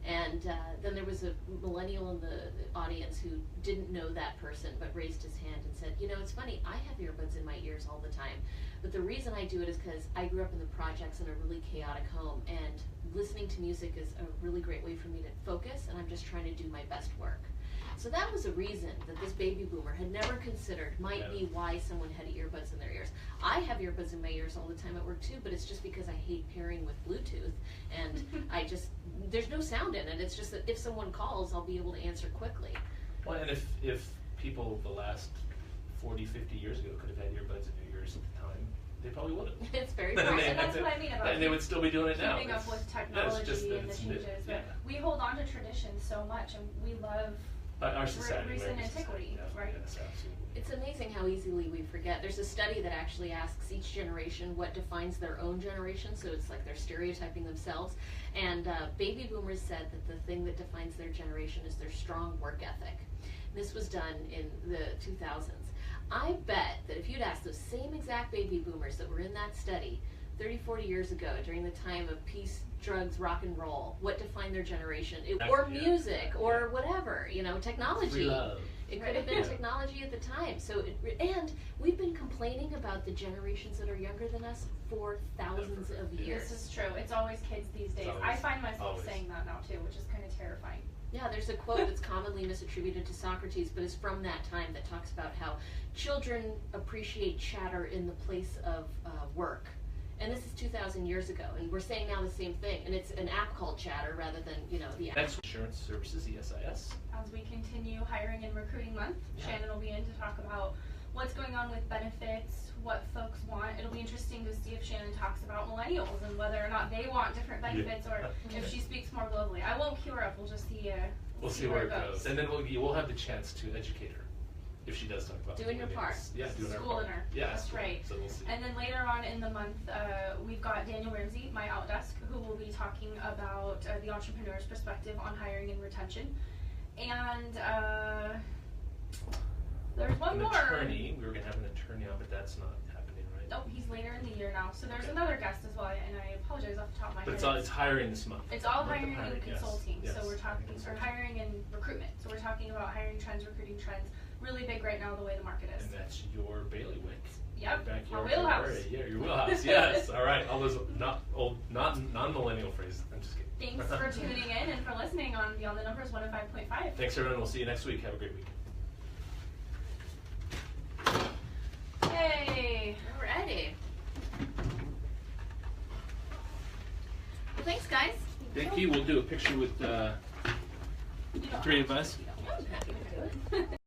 And then there was a millennial in the audience who didn't know that person, but raised his hand and said, it's funny, I have earbuds in my ears all the time. But the reason I do it is because I grew up in the projects in a really chaotic home, and listening to music is a really great way for me to focus, and I'm just trying to do my best work. So that was a reason that this baby boomer had never considered might be why someone had earbuds in their ears. I have earbuds in my ears all the time at work too, but it's just because I hate pairing with Bluetooth, and there's no sound in it. It's just that if someone calls, I'll be able to answer quickly. Well, and if people the last 40, 50 years ago could have had earbuds in their ears at the time, they probably would have. It's very possible. And that's what I mean about and they would still be doing it now. Keeping up with technology and the changes. But we hold on to tradition so much, and we love our society, recent antiquity, right? Yes, absolutely. It's amazing how easily we forget. There's a study that actually asks each generation what defines their own generation, so it's like they're stereotyping themselves. And baby boomers said that the thing that defines their generation is their strong work ethic. This was done in the 2000s. I bet that if you'd asked those same exact baby boomers that were in that study 30, 40 years ago, during the time of peace, drugs, rock and roll, what defined their generation, or music, or whatever, technology. It could have been Yeah. technology at the time. So, and we've been complaining about the generations that are younger than us for thousands of years. This is true. It's always kids these days. Always. I find myself Always. saying that now too, which is kind of terrifying. Yeah, there's a quote that's commonly misattributed to Socrates, but is from that time that talks about how children appreciate chatter in the place of work. And this is 2,000 years ago, and we're saying now the same thing. And it's an app called Chatter rather than, the app. Next, Insurance Services, ESIS. As we continue hiring and recruiting month, Yeah. Shannon will be in to talk about what's going on with benefits, what folks want. It'll be interesting to see if Shannon talks about millennials and whether or not they want different benefits, or if she speaks more globally. I won't cue her up. We'll just see. We'll see where it goes. And then we'll have the chance to educate her if she does talk about Doing your part. Yeah, doing our part. Schooling her. Yeah, That's schooling. right. So we'll see. And then later on in the month, we've got Daniel Ramsey, my outdesk, who will be talking about the entrepreneur's perspective on hiring and retention. And there's one An more. attorney. We were going to have an attorney on, but that's not happening, right? Nope, he's later in the year now. So there's Okay. another guest as well, and I apologize off the top of my But head. it's hiring this month. It's all Month of hiring and yes. consulting. Yes. So we're talking, or Consulting. hiring and recruitment. So we're talking about hiring trends, recruiting trends. Really big right now, the way the market is. And that's your bailiwick. Yep, Your backyard our wheelhouse. area. Yeah, your wheelhouse. Yes. All right. All those non-millennial phrases. I'm just kidding. Thanks for tuning in and for listening on Beyond the Numbers 105.5. Thanks, everyone. We'll see you next week. Have a great week. Yay! Alrighty. Well, thanks, guys. Thank you. We'll do a picture with You don't three have of us. to. I'm happy to do it.